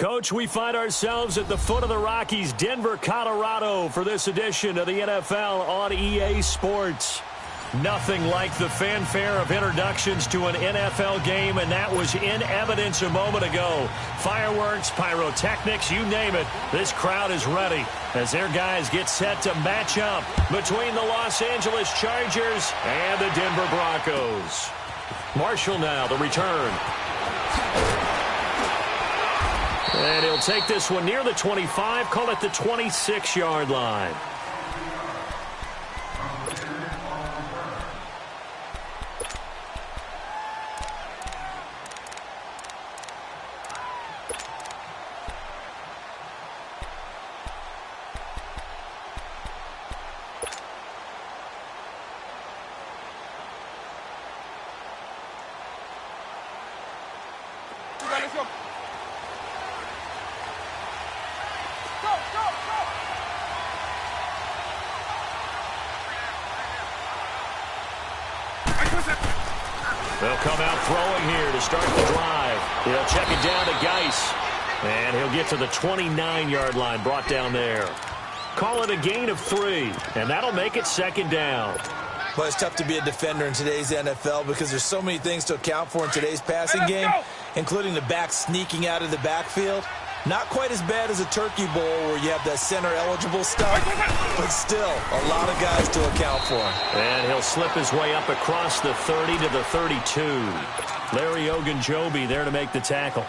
Coach, we find ourselves at the foot of the Rockies, Denver, Colorado, for this edition of the NFL on EA Sports. Nothing like the fanfare of introductions to an NFL game, and that was in evidence a moment ago. Fireworks, pyrotechnics, you name it. This crowd is ready as their guys get set to match up between the Los Angeles Chargers and the Denver Broncos. Marshall now, the return. And he'll take this one near the 25, call it the 26-yard line. They'll come out throwing here to start the drive. He'll check it down to Geis. And he'll get to the 29-yard line, brought down there. Call it a gain of 3, and that'll make it second down. Well, it's tough to be a defender in today's NFL because there's so many things to account for in today's passing game, including the back sneaking out of the backfield. Not quite as bad as a turkey bowl where you have that center-eligible stuff, but still a lot of guys to account for. And he'll slip his way up across the 30 to the 32. Larry Ogunjobi there to make the tackle.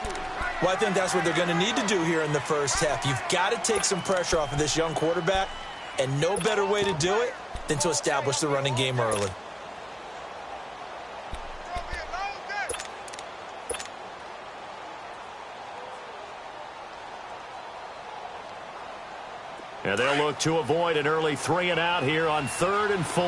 Well, I think that's what they're going to need to do here in the first half. You've got to take some pressure off of this young quarterback, and no better way to do it than to establish the running game early. And they'll look to avoid an early 3 and out here on 3rd and 4.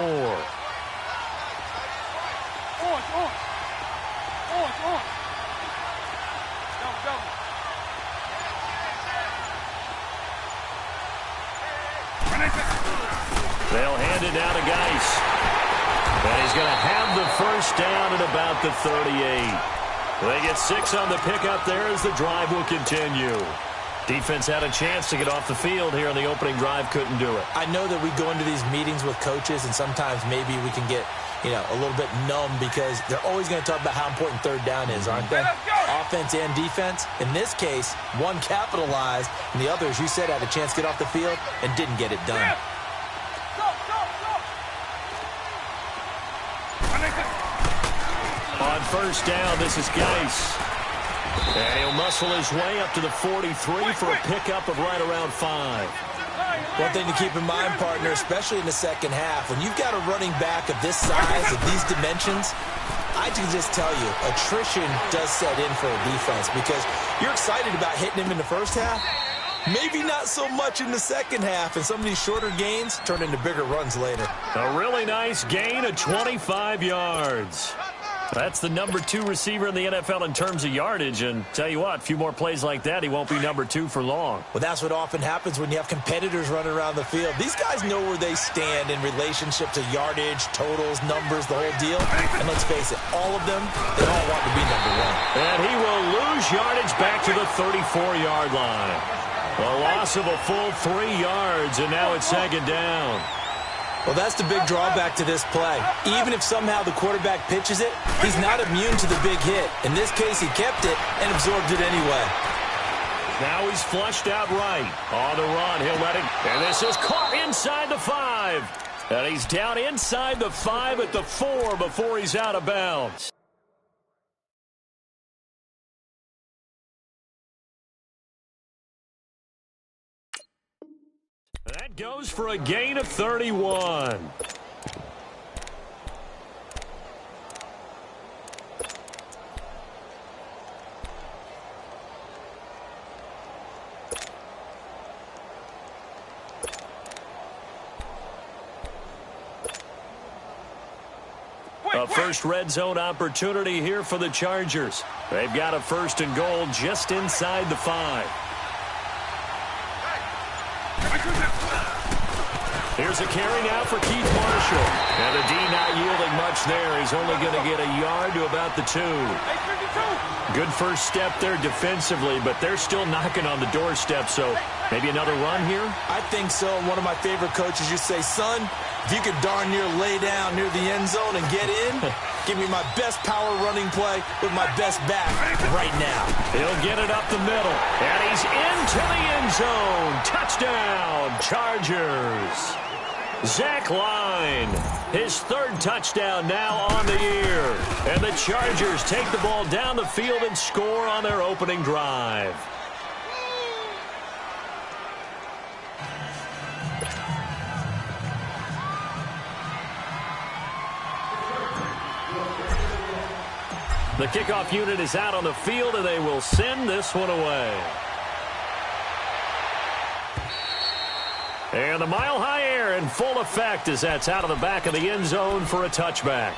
They'll hand it down to Geis. And he's going to have the first down at about the 38. They get 6 on the pickup there as the drive will continue. Defense had a chance to get off the field here on the opening drive, couldn't do it. I know that we go into these meetings with coaches, and sometimes maybe we can get, a little bit numb because they're always going to talk about how important third down is, aren't they? Offense and defense. In this case, one capitalized, and the other, as you said, had a chance to get off the field and didn't get it done. On first down, this is Geis. And he'll muscle his way up to the 43 for a pickup of right around 5. One thing to keep in mind, partner, especially in the second half, when you've got a running back of this size, of these dimensions, I can just tell you, attrition does set in for a defense because you're excited about hitting him in the first half. Maybe not so much in the second half, and some of these shorter gains turn into bigger runs later. A really nice gain of 25 yards. That's the number 2 receiver in the NFL in terms of yardage, and tell you what, a few more plays like that, he won't be number 2 for long. Well, that's what often happens when you have competitors running around the field. These guys know where they stand in relationship to yardage, totals, numbers, the whole deal. And let's face it, all of them, they all want to be number 1. And he will lose yardage back to the 34-yard line. A loss of a full 3 yards, and now it's second down. Well, that's the big drawback to this play. Even if somehow the quarterback pitches it, he's not immune to the big hit. In this case, he kept it and absorbed it anyway. Now he's flushed out right. On the run, he'll let it. And this is caught inside the 5. And he's down inside the 5 at the 4 before he's out of bounds. That goes for a gain of 31. A first red zone opportunity here for the Chargers. They've got a 1st and goal just inside the 5. Here's a carry now for Keith Marshall. And the D not yielding much there. He's only going to get a yard to about the 2. Good first step there defensively, but they're still knocking on the doorstep, so maybe another run here? I think so. One of my favorite coaches used to say, son, if you could darn near lay down near the end zone and get in, give me my best power running play with my best back right now. He'll get it up the middle, and he's into the end zone. Touchdown, Chargers. Zach Line, his 3rd touchdown now on the year. And the Chargers take the ball down the field and score on their opening drive. The kickoff unit is out on the field, and they will send this one away. And the mile-high air in full effect as that's out of the back of the end zone for a touchback.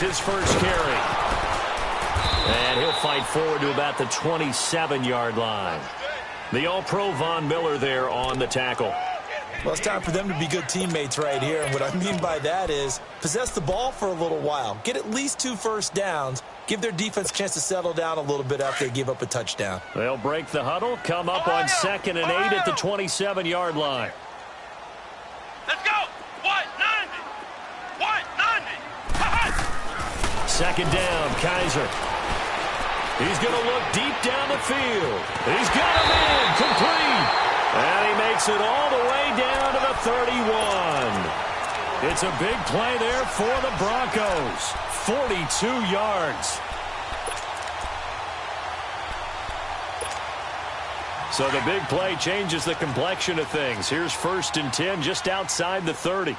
His first carry. And he'll fight forward to about the 27-yard line. The All-Pro Von Miller there on the tackle. Well, it's time for them to be good teammates right here. And what I mean by that is possess the ball for a little while. Get at least 2 first downs. Give their defense a chance to settle down a little bit after they give up a touchdown. They'll break the huddle, come up on 2nd and 8 at the 27-yard line. Let's go! 190! 190! 2nd down, Kaiser. He's going to look deep down the field. He's got him in, complete. And he makes it all the way down to the 31. It's a big play there for the Broncos. 42 yards. So the big play changes the complexion of things. Here's 1st and 10 just outside the 30.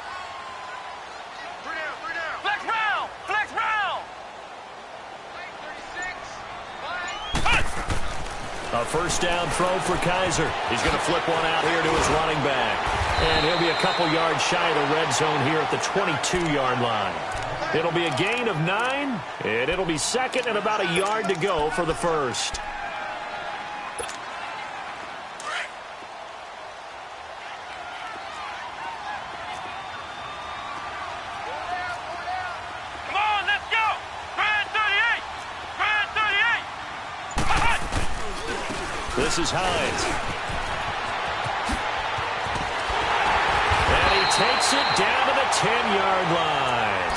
A first down throw for Kaiser. He's going to flip one out here to his running back. And he'll be a couple yards shy of the red zone here at the 22-yard line. It'll be a gain of 9, and it'll be 2nd and about a yard to go for the first. This is Hines. And he takes it down to the 10-yard line.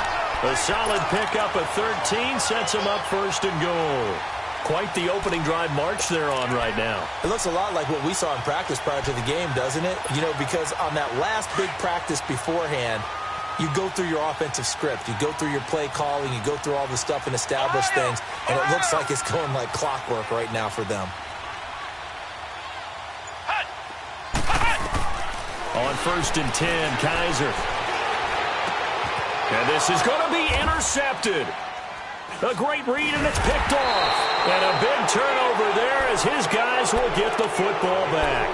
A solid pickup of 13 sets him up 1st and goal. Quite the opening drive march they're on right now. It looks a lot like what we saw in practice prior to the game, doesn't it? You know, because on that last big practice beforehand, you go through your offensive script. You go through your play calling. You go through all the stuff and establish things. And it looks like it's going like clockwork right now for them. On 1st and 10, Kaiser. And this is going to be intercepted. A great read, and it's picked off. And a big turnover there as his guys will get the football back.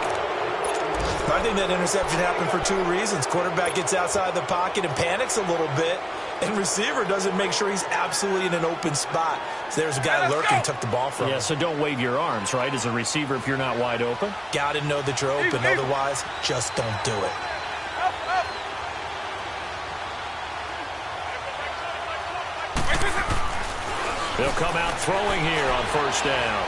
I think that interception happened for 2 reasons. Quarterback gets outside the pocket and panics a little bit. And receiver doesn't make sure he's absolutely in an open spot. So there's a guy lurking, took the ball from him. Yeah, so don't wave your arms, right, as a receiver if you're not wide open. Got to know that you're open. Otherwise, just don't do it. They'll come out throwing here on 1st down.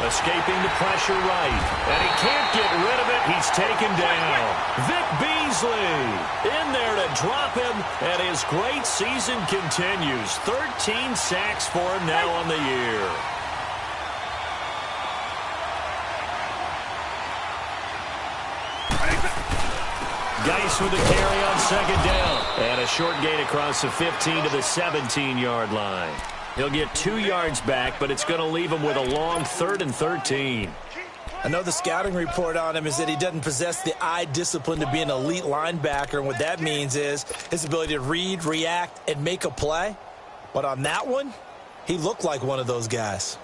Escaping the pressure right. And he can't get rid of it. He's taken down. Vic Beasley in there to drop him. And his great season continues. 13 sacks for him now on the year. Geis with the carry on 2nd down. And a short gain across the 15 to the 17-yard line. He'll get 2 yards back, but it's going to leave him with a long 3rd and 13. I know the scouting report on him is that he doesn't possess the eye discipline to be an elite linebacker, and what that means is his ability to read, react, and make a play. But on that one, he looked like one of those guys.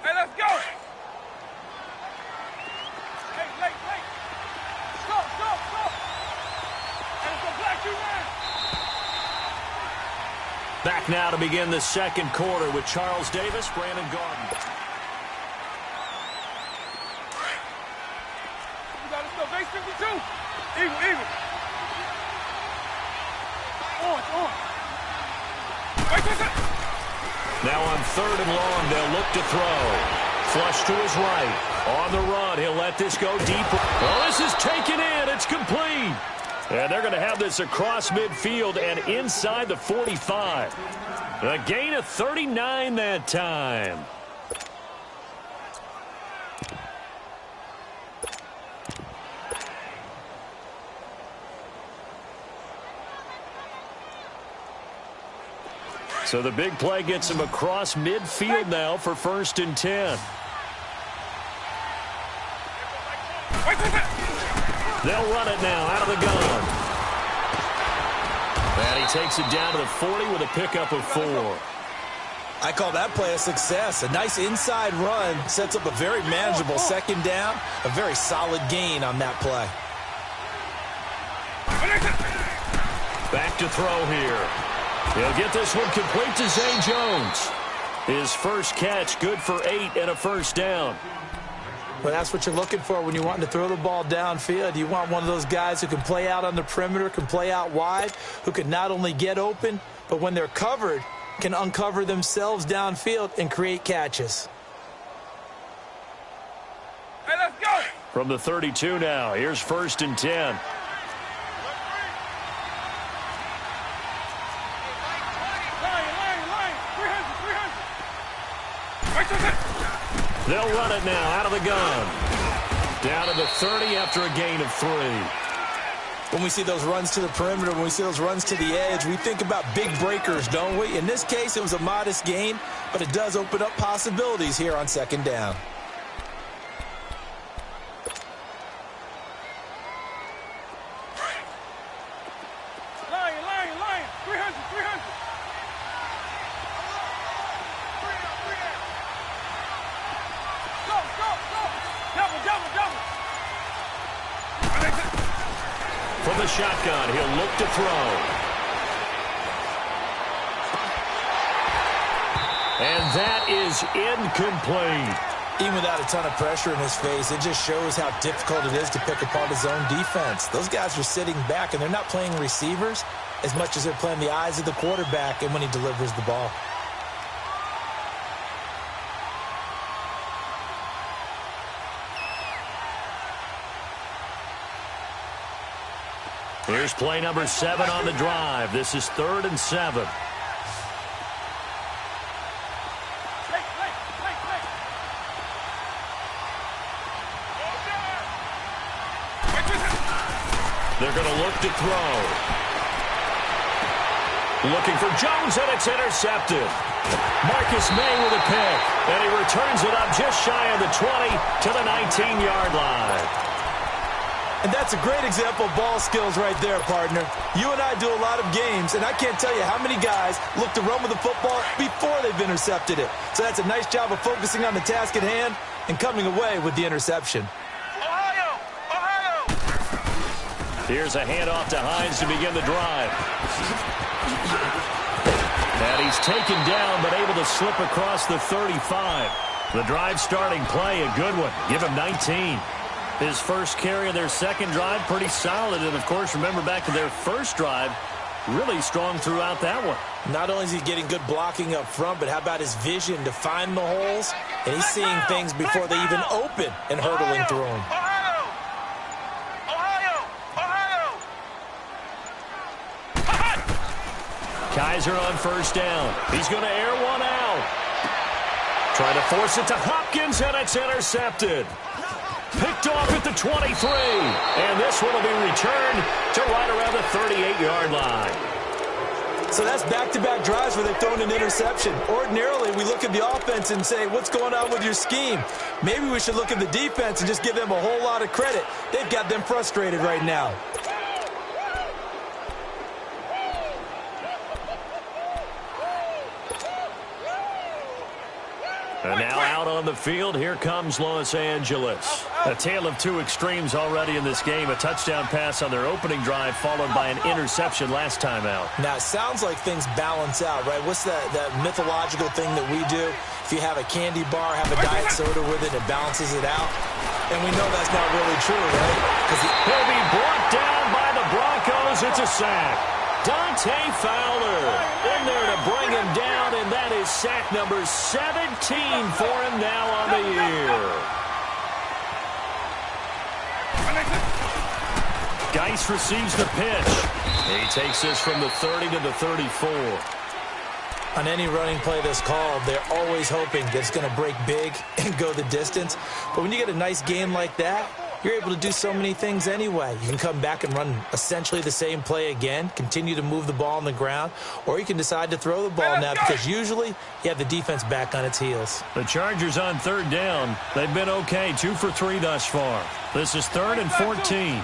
Hey, let's go! Hey, late. Go! And it's a black you man! Back now to begin the second quarter with Charles Davis, Brandon Garden. You got to go. Base 52. Eagle. On. Wait. Now on 3rd and long, they'll look to throw. Flush to his right. On the run, he'll let this go deeper. Oh, this is taken in. It's complete. And they're going to have this across midfield and inside the 45. A gain of 39 that time. So the big play gets him across midfield now for 1st and 10. They'll run it now out of the gun. And he takes it down to the 40 with a pickup of 4. I call that play a success. A nice inside run sets up a very manageable second down. A very solid gain on that play. Back to throw here. He'll get this one complete to Zay Jones. His first catch, good for 8 and a first down. Well, that's what you're looking for when you want to throw the ball downfield. You want one of those guys who can play out on the perimeter, can play out wide, who can not only get open, but when they're covered, can uncover themselves downfield and create catches. Hey, let's go! From the 32 now, here's 1st and 10. They'll run it now out of the gun. Down to the 30 after a gain of 3. When we see those runs to the perimeter, when we see those runs to the edge, we think about big breakers, don't we? In this case, it was a modest gain, but it does open up possibilities here on 2nd down. Lion. 300. Double. From the shotgun, he'll look to throw. And that is incomplete. Even without a ton of pressure in his face, it just shows how difficult it is to pick apart his own defense. Those guys are sitting back, and they're not playing receivers as much as they're playing the eyes of the quarterback and when he delivers the ball. Here's play number 7 on the drive. This is 3rd and 7. They're going to look to throw. Looking for Jones, and it's intercepted. Marcus May with a pick, and he returns it up just shy of the 20 to the 19-yard line. And that's a great example of ball skills right there, partner. You and I do a lot of games, and I can't tell you how many guys look to run with the football before they've intercepted it. So that's a nice job of focusing on the task at hand and coming away with the interception. Ohio! Here's a handoff to Hines to begin the drive. And he's taken down, but able to slip across the 35. The drive starting play, a good one. Give him 19. His first carry of their second drive, pretty solid. And, of course, remember back to their first drive, really strong throughout that one. Not only is he getting good blocking up front, but how about his vision to find the holes? And he's seeing things before they even open and hurdling through them. Kaiser on first down. He's going to air one out. Trying to force it to Hopkins, and it's intercepted. Picked off at the 23. And this one will be returned to right around the 38-yard line. So that's back-to-back drives where they've thrown an interception. Ordinarily, we look at the offense and say, what's going on with your scheme? Maybe we should look at the defense and just give them a whole lot of credit. They've got them frustrated right now. And now out on the field, here comes Los Angeles. A tale of two extremes already in this game. A touchdown pass on their opening drive, followed by an interception last time out. Now, it sounds like things balance out, right? What's that mythological thing that we do? If you have a candy bar, have a diet soda with it, it balances it out. And we know that's not really true, right? He'll be brought down by the Broncos. It's a sack. Dante Fowler in there to bring him down, and that is sack number 17 for him now on the year. Geis receives the pitch. He takes this from the 30 to the 34. On any running play that's called, they're always hoping that it's going to break big and go the distance. But when you get a nice game like that, you're able to do so many things anyway. You can come back and run essentially the same play again, continue to move the ball on the ground, or you can decide to throw the ball now because usually you have the defense back on its heels. The Chargers on third down. They've been okay, 2 for 3 thus far. This is 3rd and 14.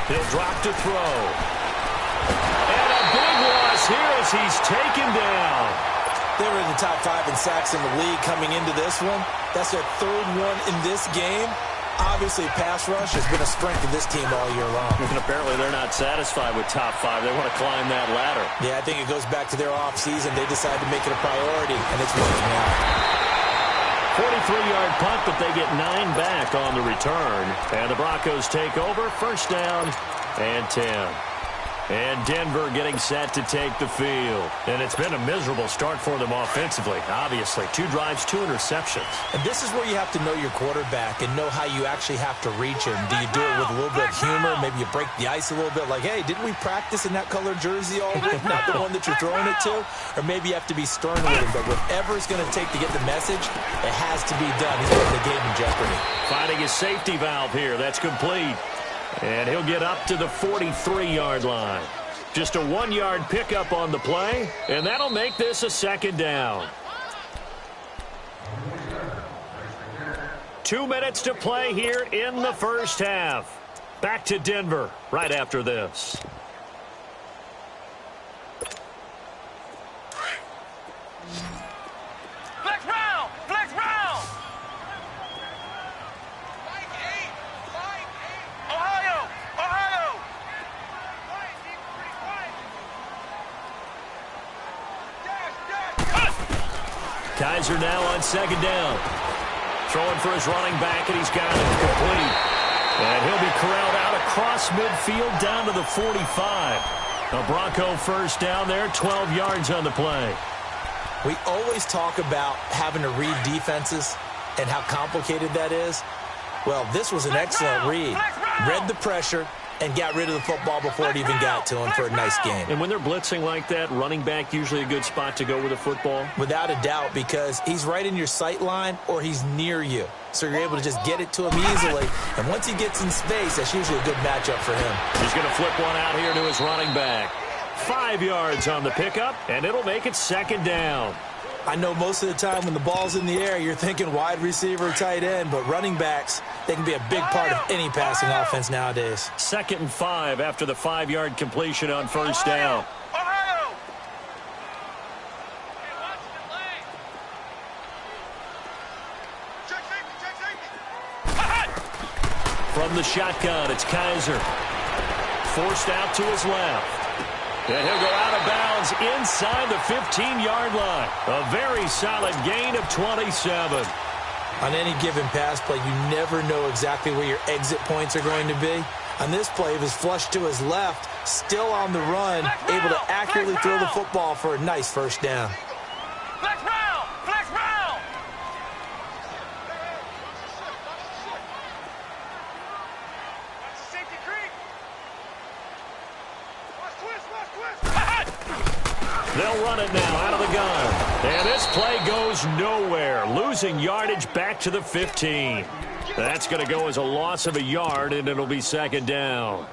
He'll drop to throw. And a big loss here as he's taken down. They were in the top 5 in sacks in the league coming into this one. That's their 3rd one in this game. Obviously, pass rush has been a strength of this team all year long. And apparently they're not satisfied with top 5. They want to climb that ladder. Yeah, I think it goes back to their offseason. They decided to make it a priority, and it's working out. 43-yard punt, but they get 9 back on the return. And the Broncos take over. First down and 10. And Denver getting set to take the field. And it's been a miserable start for them offensively, obviously. 2 drives, 2 interceptions. And this is where you have to know your quarterback and know how you actually have to reach him. Do you do it with a little bit of humor? Maybe you break the ice a little bit, like, hey, didn't we practice in that color jersey all week? Not the one that you're throwing it to? Or maybe you have to be stern with him. But whatever it's going to take to get the message, it has to be done. He's putting the game in jeopardy. Finding his safety valve here. That's complete. And he'll get up to the 43-yard line. Just a 1-yard pickup on the play, and that'll make this a 2nd down. 2 minutes to play here in the first half. Back to Denver right after this. Flex round! Flex round! Ohio! Ohio! Kaiser now on 2nd down. Throwing for his running back, and he's got it complete. And he'll be corralled out across midfield down to the 45. A Bronco first down there, 12 yards on the play. We always talk about having to read defenses and how complicated that is. Well, this was an excellent read. Read the pressure and got rid of the football before it even got to him for a nice game. And when they're blitzing like that, running back usually a good spot to go with a football? Without a doubt, because he's right in your sight line or he's near you. So you're able to just get it to him easily. And once he gets in space, that's usually a good matchup for him. He's going to flip one out here to his running back. 5 yards on the pickup, and it'll make it 2nd down. I know most of the time when the ball's in the air, you're thinking wide receiver, tight end, but running backs, they can be a big part of any passing offense nowadays. 2nd and 5 after the 5-yard completion on first down. Ohio! From the shotgun, it's Kaiser. Forced out to his left. And he'll go out of bounds inside the 15-yard line. A very solid gain of 27. On any given pass play, you never know exactly where your exit points are going to be. On this play, he was flushed to his left, still on the run, able to accurately throw the football for a nice first down. Flex round! Flex round! Safety creep! Watch twist! Watch twist! They'll run it now out of the gun. And this play goes nowhere, losing yardage back to the 15. That's going to go as a loss of a yard, and it'll be second down.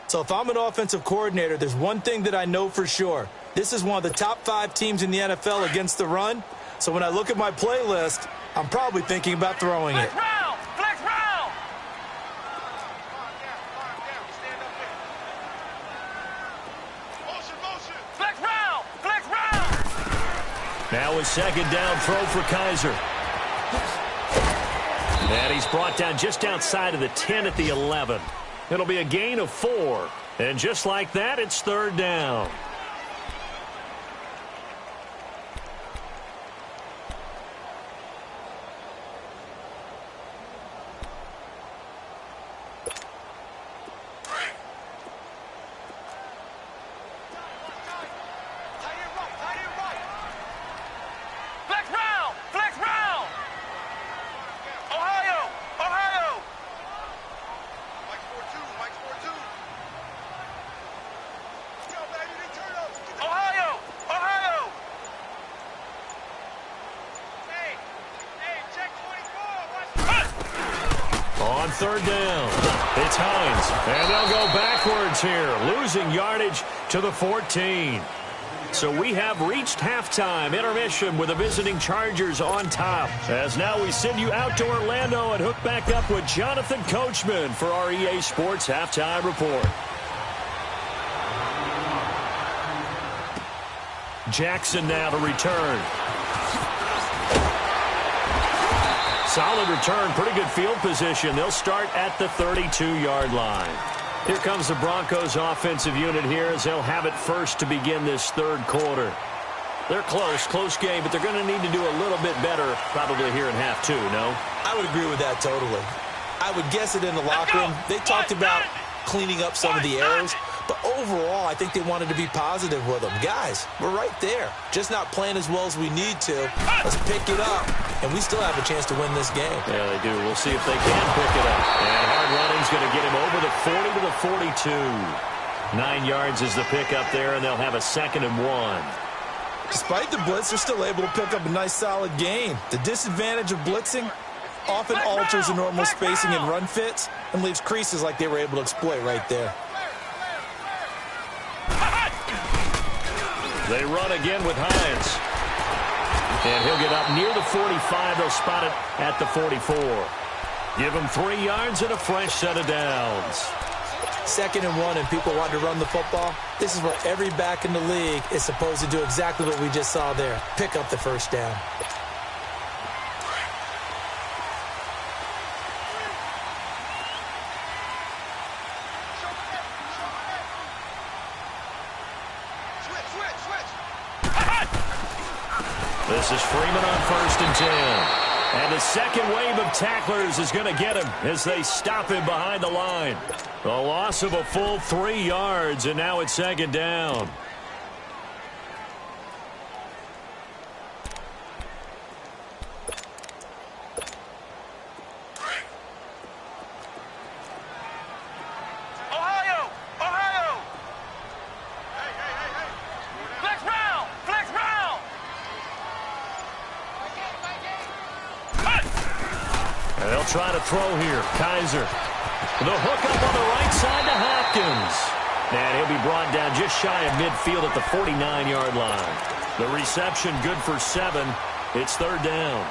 So if I'm an offensive coordinator, there's one thing that I know for sure. This is one of the top 5 teams in the NFL against the run. So when I look at my playlist, I'm probably thinking about throwing it. Flex round! Flex round! Flex round! Flex round! Now a second down throw for Kaiser. And he's brought down just outside of the 10 at the 11. It'll be a gain of 4. And just like that, it's third down. Flex round! Flex round! Ohio! Ohio! Ohio! Ohio! Check 24. On third down, it's Hines. And they'll go backwards here, losing yardage to the 14. So we have reached halftime intermission with the visiting Chargers on top. As now we send you out to Orlando and hook back up with Jonathan Coachman for our EA Sports Halftime Report. Jackson now to return. Solid return, pretty good field position. They'll start at the 32-yard line. Here comes the Broncos offensive unit here as they'll have it first to begin this third quarter. They're close game, but they're going to need to do a little bit better probably here in half 2, no? I would agree with that totally. I would guess it in the locker room. They talked about cleaning up some of the errors, but overall, I think they wanted to be positive with them. Guys, we're right there. Just not playing as well as we need to. Let's pick it up, and we still have a chance to win this game. Yeah, they do. We'll see if they can pick it up. And hard running's going to get him over the 40 to the 42. 9 yards is the pickup there, and they'll have a 2nd and 1. Despite the blitz, they're still able to pick up a nice, solid gain. The disadvantage of blitzing often alters the normal spacing and run fits and leaves creases like they were able to exploit right there. They run again with Hines. And he'll get up near the 45. They'll spot it at the 44. Give him 3 yards and a fresh set of downs. 2nd and 1 and people want to run the football. This is where every back in the league is supposed to do exactly what we just saw there. Pick up the first down. This is Freeman on 1st and 10. And the second wave of tacklers is going to get him as they stop him behind the line. A loss of a full 3 yards, and now it's 2nd down. Ohio! Ohio! Flex round! Flex round! And they'll try to throw here. Kaiser. The hook up on the right side to Hopkins. And he'll be brought down just shy of midfield at the 49-yard line. The reception good for 7. It's 3rd down.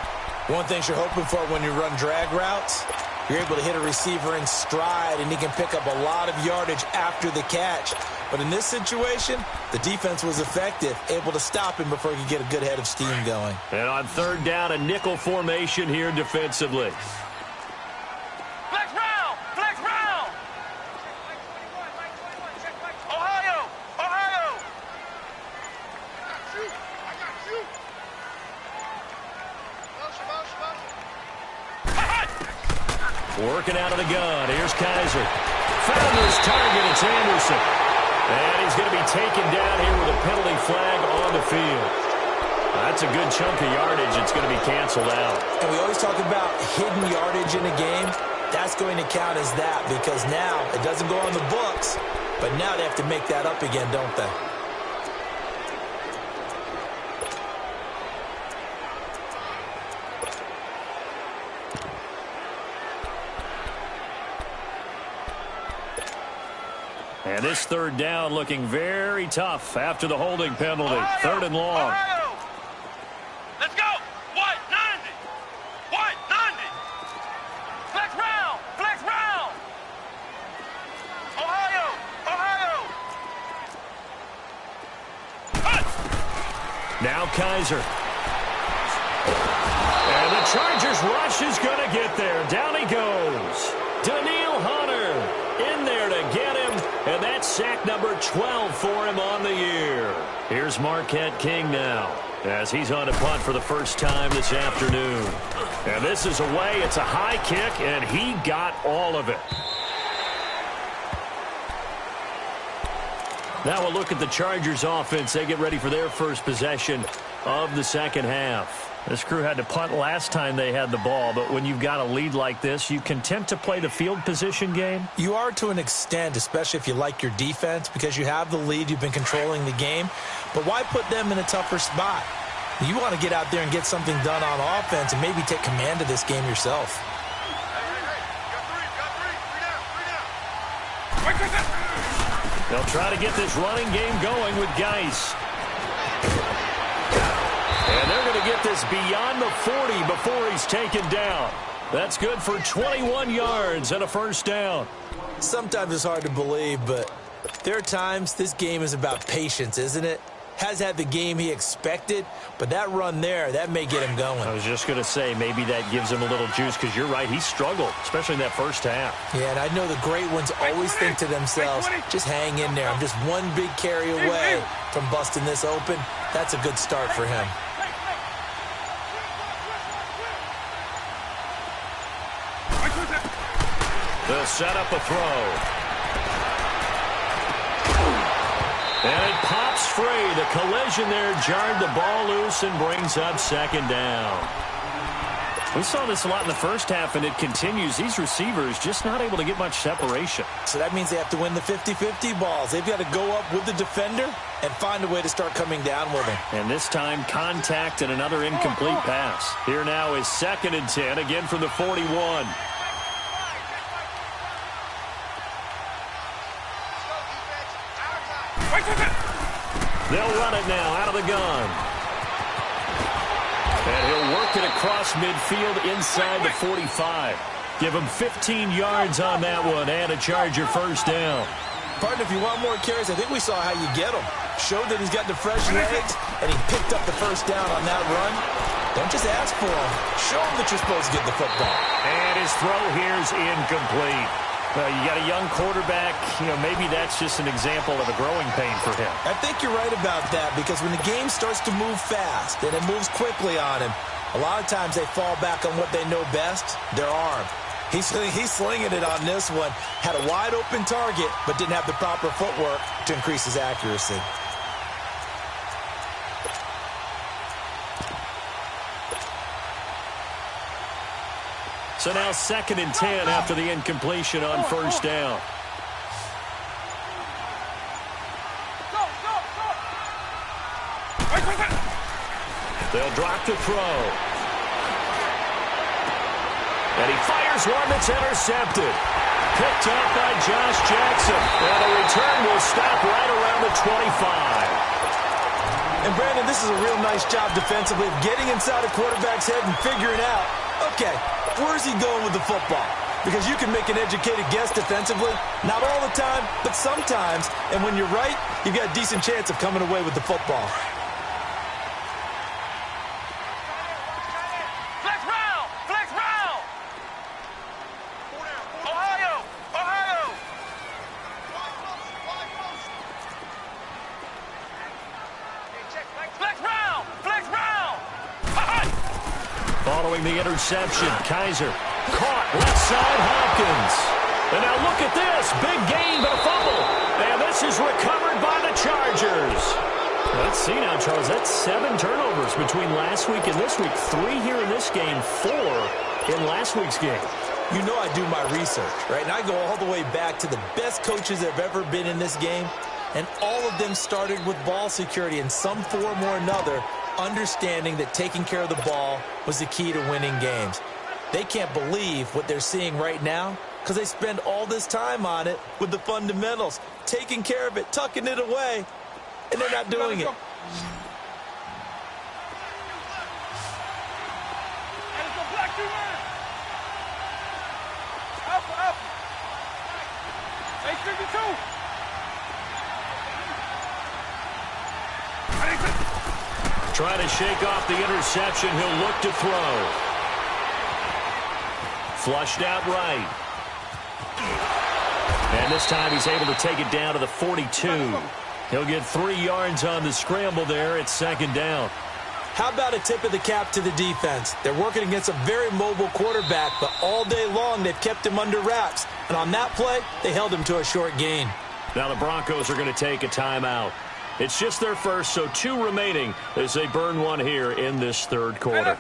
One thing you're hoping for when you run drag routes, you're able to hit a receiver in stride, and he can pick up a lot of yardage after the catch. But in this situation, the defense was effective, able to stop him before he could get a good head of steam going. And on 3rd down, a nickel formation here defensively. Flex round! Flex round! Ohio! Ohio! I got you! Working out of the gun. Here's Kaiser. Found his target. It's Anderson. And he's going to be taken down here with a penalty flag on the field. That's a good chunk of yardage. It's going to be canceled out. And we always talk about hidden yardage in a game. That's going to count as that because now it doesn't go on the books, but now they have to make that up again, don't they? And this third down looking very tough after the holding penalty. Third and long. Ohio. Let's go. White 90. White 90. Flex round. Flex round. Ohio. Ohio. Cut. Now Kaiser. And the Chargers rush is going to get there. Down he goes. Daniil Hunter in there to get him. And that's sack number 12 for him on the year. Here's Marquette King now as he's on a punt for the first time this afternoon. And this is away. It's a high kick, and he got all of it. Now we'll look at the Chargers offense. They get ready for their first possession of the second half. This crew had to punt last time they had the ball, but when you've got a lead like this, you content to play the field position game? You are to an extent, especially if you like your defense, because you have the lead, you've been controlling the game. But why put them in a tougher spot? You want to get out there and get something done on offense and maybe take command of this game yourself. They'll try to get this running game going with Geis. And they're going to get this beyond the 40 before he's taken down. That's good for 21 yards and a first down. Sometimes it's hard to believe, but there are times this game is about patience, isn't it? Has had the game he expected, but that run there, that may get him going. I was just going to say, maybe that gives him a little juice, because you're right, he struggled, especially in that first half. Yeah, and I know the great ones always think to themselves, just hang in there. I'm just one big carry away from busting this open. That's a good start for him. They'll set up a throw. And it pops free. The collision there jarred the ball loose and brings up second down. We saw this a lot in the first half, and it continues. These receivers just not able to get much separation. So that means they have to win the 50-50 balls. They've got to go up with the defender and find a way to start coming down with him. And this time, contact and another incomplete pass. Here now is 2nd and 10, again from the 41. They'll run it now out of the gun. And he'll work it across midfield inside the 45. Give him 15 yards on that one and a Charger first down. Partner, if you want more carries, I think we saw how you get him. Showed that he's got the fresh legs, and he picked up the first down on that run. Don't just ask for him. Show him that you're supposed to get the football. And his throw here's incomplete. You got a young quarterback, maybe that's just an example of a growing pain for him. I think you're right about that, because when the game starts to move fast and it moves quickly on him, a lot of times they fall back on what they know best, their arm. He's slinging it on this one. Had a wide open target, but didn't have the proper footwork to increase his accuracy. So now 2nd and 10 after the incompletion on first down. They'll drop the throw. And he fires one that's intercepted. Picked up by Josh Jackson. And the return will stop right around the 25. And Brandon, this is a real nice job defensively of getting inside a quarterback's head and figuring out, okay, where's he going with the football? Because you can make an educated guess defensively. Not all the time, but sometimes. And when you're right, you've got a decent chance of coming away with the football. Flex round! Flex round! Ohio! Ohio! Flex round! Flex round! Following the interception, Kaiser caught left side Hopkins. And now look at this. Big gain, but a fumble. And this is recovered by the Chargers. Let's see now, Charles. That's 7 turnovers between last week and this week. 3 here in this game, 4 in last week's game. You know I do my research, right? And I go all the way back to the best coaches that have ever been in this game. And all of them started with ball security in some form or another, understanding that taking care of the ball was the key to winning games. They can't believe what they're seeing right now because they spend all this time on it with the fundamentals, taking care of it, tucking it away, and they're not doing it. Trying to shake off the interception. He'll look to throw. Flushed out right. And this time he's able to take it down to the 42. He'll get 3 yards on the scramble there. It's second down. How about a tip of the cap to the defense? They're working against a very mobile quarterback, but all day long they've kept him under wraps. And on that play, they held him to a short gain. Now the Broncos are going to take a timeout. It's just their first, so 2 remaining as they burn one here in this third quarter.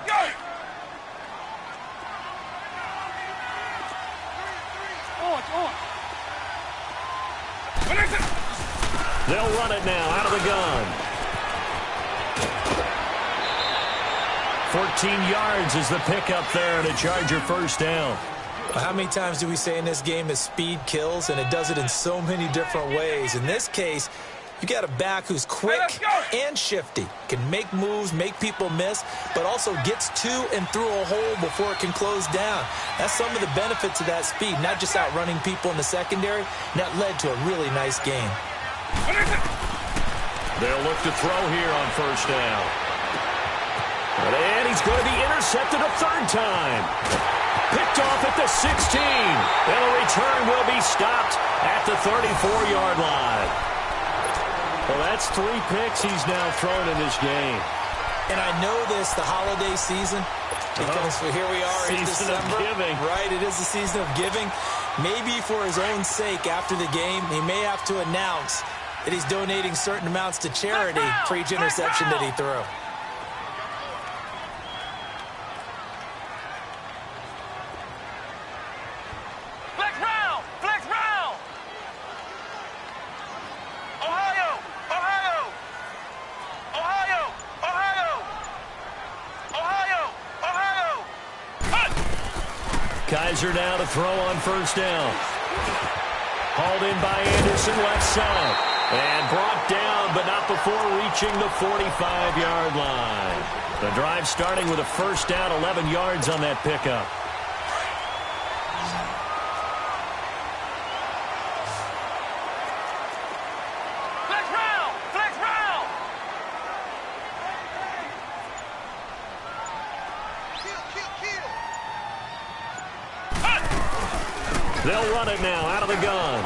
They'll run it now out of the gun. 14 yards is the pickup there to Charger first down. How many times do we say in this game that speed kills, and it does it in so many different ways? In this case, you got a back who's quick and shifty, can make moves, make people miss, but also gets to and through a hole before it can close down. That's some of the benefits of that speed, not just outrunning people in the secondary, and that led to a really nice game. They'll look to throw here on first down. And he's going to be intercepted a third time. Picked off at the 16. And the return will be stopped at the 34-yard line. Well, that's 3 picks he's now thrown in this game. And I know this, the holiday season, because here we are in December. Season of giving. Right, it is the season of giving. Maybe for his own sake after the game, he may have to announce that he's donating certain amounts to charity for each interception that he threw. Kaiser now to throw on first down. Hauled in by Anderson left side. And brought down, but not before reaching the 45-yard line. The drive starting with a first down, 11 yards on that pickup. They'll run it now out of the gun.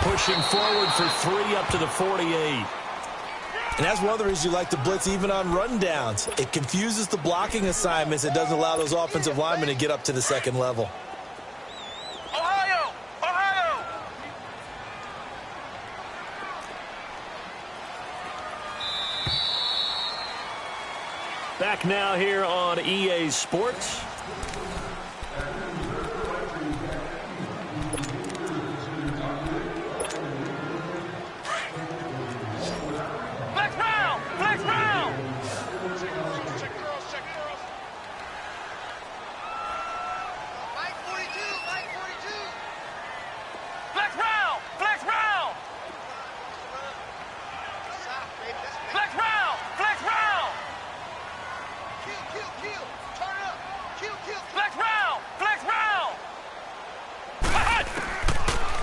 Pushing forward for 3 up to the 48. And that's one of the reasons you like to blitz even on rundowns. It confuses the blocking assignments. It doesn't allow those offensive linemen to get up to the second level. Ohio! Ohio! Back now here on EA Sports.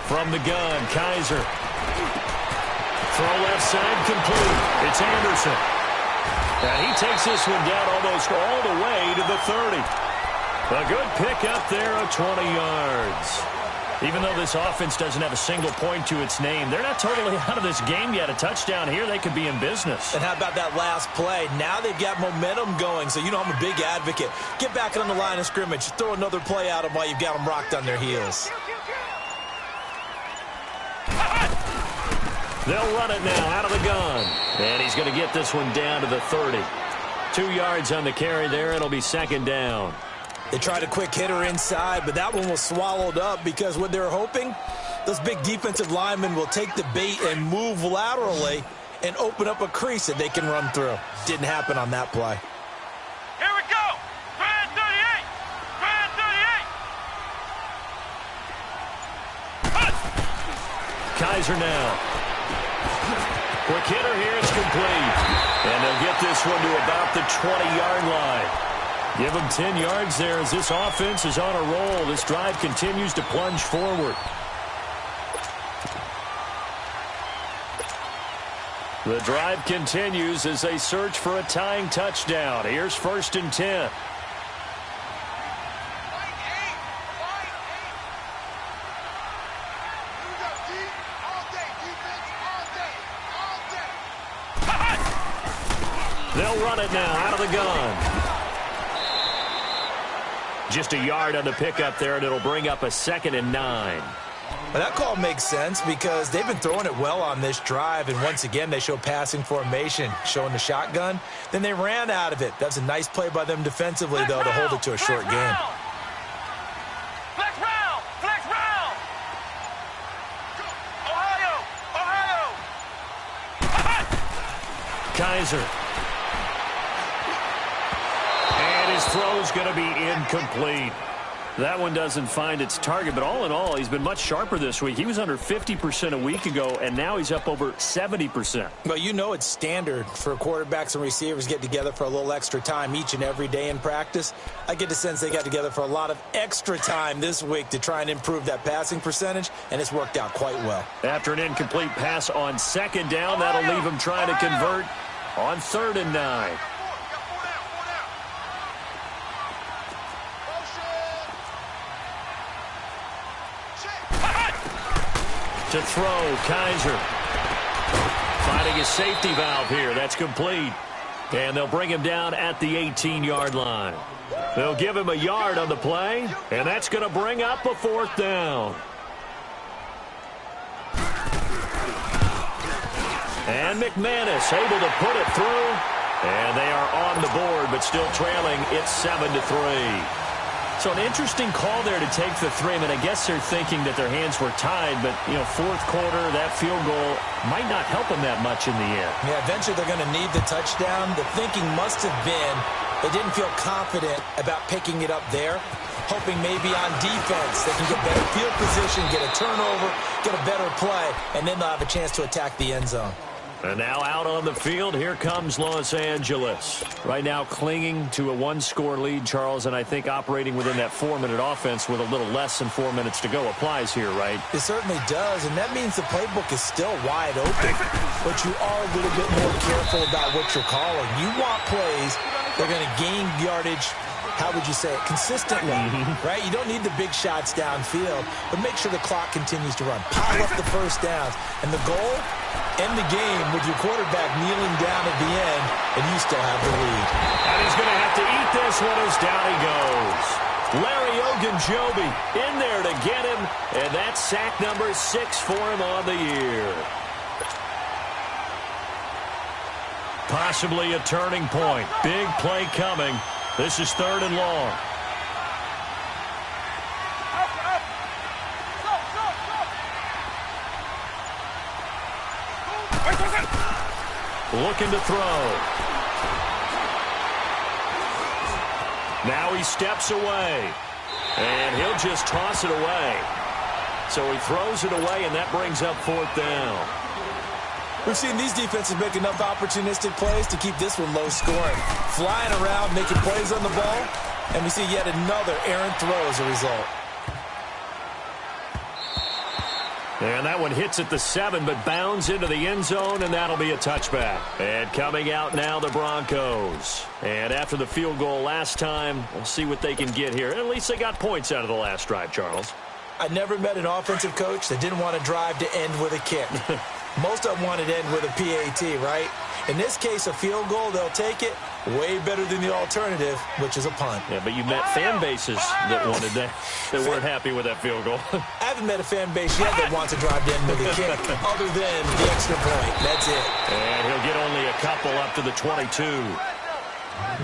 From the gun, Kaiser. Throw left side complete. It's Anderson. And he takes this one down almost all the way to the 30. A good pick up there of 20 yards. Even though this offense doesn't have a single point to its name, they're not totally out of this game yet. A touchdown here, they could be in business. And how about that last play? Now they've got momentum going, so you know I'm a big advocate. Get back on the line of scrimmage. Throw another play at them while you've got them rocked on their heels. They'll run it now out of the gun. And he's going to get this one down to the 30. 2 yards on the carry there. It'll be second down. They tried a quick hitter inside, but that one was swallowed up because what they're hoping, those big defensive linemen will take the bait and move laterally and open up a crease that they can run through. Didn't happen on that play. Here we go. Grand 38. Kaiser now. Quick hitter here. It's complete. And they'll get this one to about the 20-yard line. Give them 10 yards there as this offense is on a roll. This drive continues to plunge forward. The drive continues as they search for a tying touchdown. Here's 1st and 10. They'll run it now out of the gun. Just a yard on the pickup there, and it'll bring up a 2nd and 9. Well, that call makes sense because they've been throwing it well on this drive, and once again they show passing formation, showing the shotgun. Then they ran out of it. That's a nice play by them defensively, though, to hold it to a short game. Flex round! Flex round! Ohio! Kaiser. And his throw's going to be incomplete. That one doesn't find its target, but all in all, he's been much sharper this week. He was under 50% a week ago, and now he's up over 70%. Well, you know it's standard for quarterbacks and receivers get together for a little extra time each and every day in practice. I get the sense they got together for a lot of extra time this week to try and improve that passing percentage, and it's worked out quite well. After an incomplete pass on 2nd down, that'll leave him trying to convert on 3rd and 9. To throw, Kaiser. Finding his safety valve here. That's complete. And they'll bring him down at the 18-yard line. They'll give him a yard on the play, and that's going to bring up a 4th down. And McManus able to put it through. And they are on the board, but still trailing. It's 7-3. So an interesting call there to take the 3. I mean, I guess they're thinking that their hands were tied, but, you know, 4th quarter, that field goal might not help them that much in the end. Yeah, eventually they're going to need the touchdown. The thinking must have been they didn't feel confident about picking it up there, hoping maybe on defense they can get better field position, get a turnover, get a better play, and then they'll have a chance to attack the end zone. And now out on the field, here comes Los Angeles. Right now clinging to a 1-score lead, Charles, and I think operating within that 4-minute offense with a little less than 4 minutes to go applies here, right? It certainly does, and that means the playbook is still wide open. But you are a little bit more careful about what you're calling. You want plays that are going to gain yardage, how would you say it, consistently, right? You don't need the big shots downfield, but make sure the clock continues to run. Pile up the first downs. And the goal, end the game with your quarterback kneeling down at the end, and you still have the lead. And he's going to have to eat this one as down he goes. Larry Ogunjobi in there to get him, and that's sack number 6 for him on the year. Possibly a turning point. Big play coming. This is 3rd and long. Looking to throw. Now he steps away. And he'll just toss it away. So he throws it away, and that brings up 4th down. We've seen these defenses make enough opportunistic plays to keep this one low scoring. Flying around, making plays on the ball, and we see yet another errant throw as a result. And that one hits at the 7, but bounds into the end zone, and that'll be a touchback. And coming out now, the Broncos. And after the field goal last time, we'll see what they can get here. At least they got points out of the last drive, Charles. I never met an offensive coach that didn't want to drive to end with a kick. Most of them wanted to end with a PAT, right? In this case, a field goal, they'll take it. Way better than the alternative, which is a punt. Yeah, but you met fan bases that wanted that, that weren't happy with that field goal. I haven't met a fan base yet that wants to drive to end with a kick, other than the extra point. That's it. And he'll get only a couple up to the 22.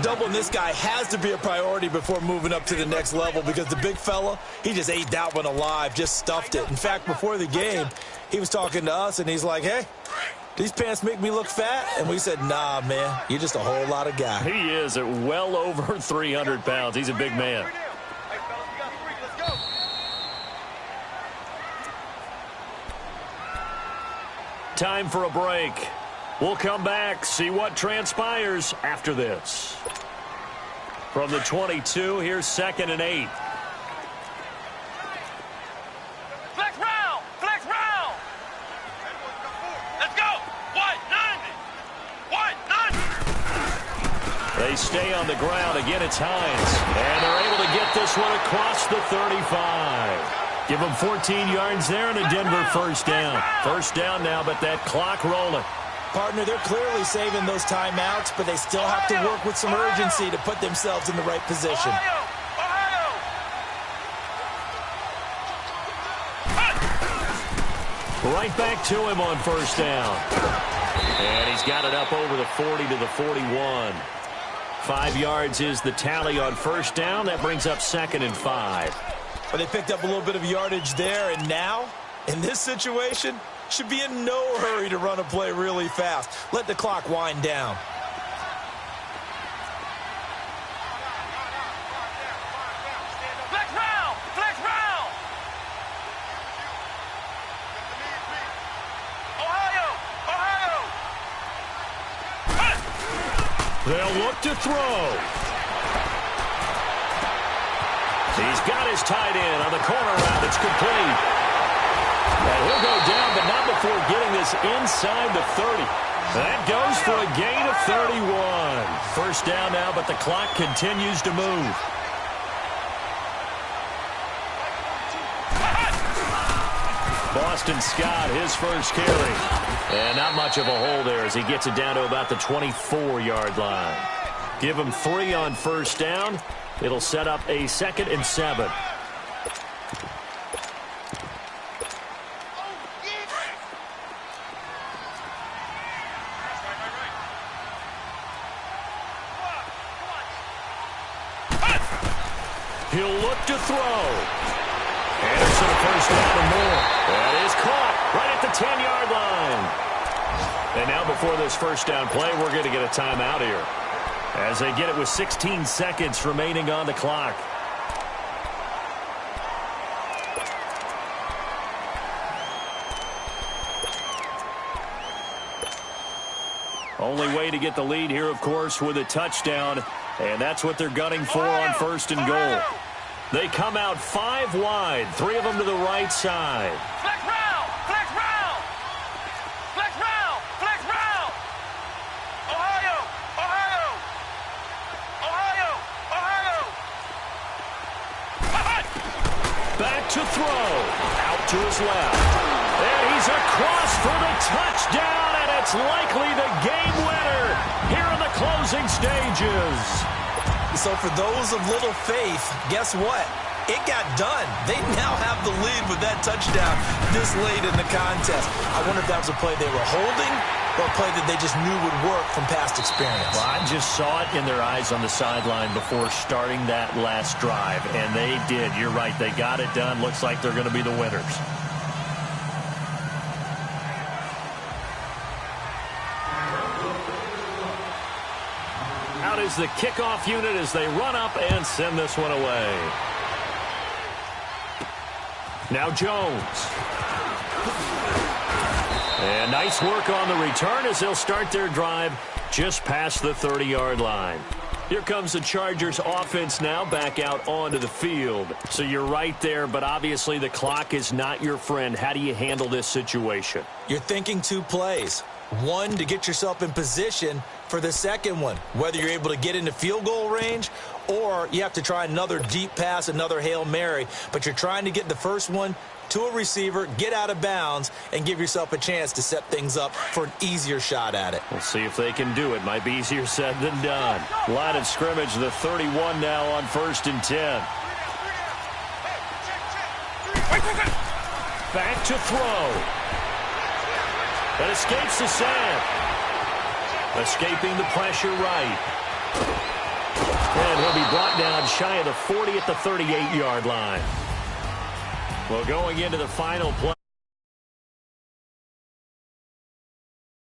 Doubling this guy has to be a priority before moving up to the next level because the big fella, he just ate that one alive, just stuffed it. In fact, before the game, he was talking to us, and he's like, hey, these pants make me look fat? And we said, nah, man, you're just a whole lot of guy. He is at well over 300 pounds. He's a big man. Time for a break. We'll come back, see what transpires after this. From the 22, here's 2nd and 8. Flex round! Flex round! Let's go! White 90! White 90! They stay on the ground. Again, it's Hines. And they're able to get this one across the 35. Give them 14 yards there and a Denver first down. First down now, but that clock rolling. Partner, they're clearly saving those timeouts, but they still have to work with some urgency to put themselves in the right position. Right back to him on first down. And he's got it up over the 40 to the 41. 5 yards is the tally on first down. That brings up 2nd and 5. But they picked up a little bit of yardage there, and now, in this situation, should be in no hurry to run a play really fast. Let the clock wind down. Flex round! Flex round! Ohio! Ohio! They'll look to throw. He's got his tight end on the corner route. It's complete. And he'll go down, but not before getting this inside the 30. That goes for a gain of 31. First down now, but the clock continues to move. Boston Scott, his first carry. And not much of a hole there as he gets it down to about the 24-yard line. Give him 3 on first down. It'll set up a 2nd and 7. He'll look to throw. Anderson, first down and more. That is caught right at the 10-yard line. And now before this first down play, we're going to get a timeout here, as they get it with 16 seconds remaining on the clock. Only way to get the lead here, of course, with a touchdown, and that's what they're gunning for on first and goal. They come out 5 wide, 3 of them to the right side. Flex round! Flex round! Flex round! Flex round! Ohio! Ohio! Ohio! Ohio! Back to throw. Out to his left. And he's across for the touchdown, and it's likely the game winner here in the closing stages. So for those of little faith, guess what? It got done. They now have the lead with that touchdown this late in the contest. I wonder if that was a play they were holding or a play that they just knew would work from past experience. Well, I just saw it in their eyes on the sideline before starting that last drive, and they did. You're right. They got it done. Looks like they're going to be the winners. Out is the kickoff unit as they run up and send this one away. Now Jones. And nice work on the return as they'll start their drive just past the 30-yard line. Here comes the Chargers offense now back out onto the field. So you're right there, but obviously the clock is not your friend. How do you handle this situation? You're thinking 2 plays. One, to get yourself in position for the second one, whether you're able to get into field goal range or you have to try another deep pass, another Hail Mary. But you're trying to get the first one to a receiver, get out of bounds, and give yourself a chance to set things up for an easier shot at it. We'll see if they can do it. Might be easier said than done. Line of scrimmage, the 31 now on 1st and 10. Back to throw. That escapes the sand. Escaping the pressure right. And he'll be brought down shy of the 40 at the 38-yard line. Well, going into the final play.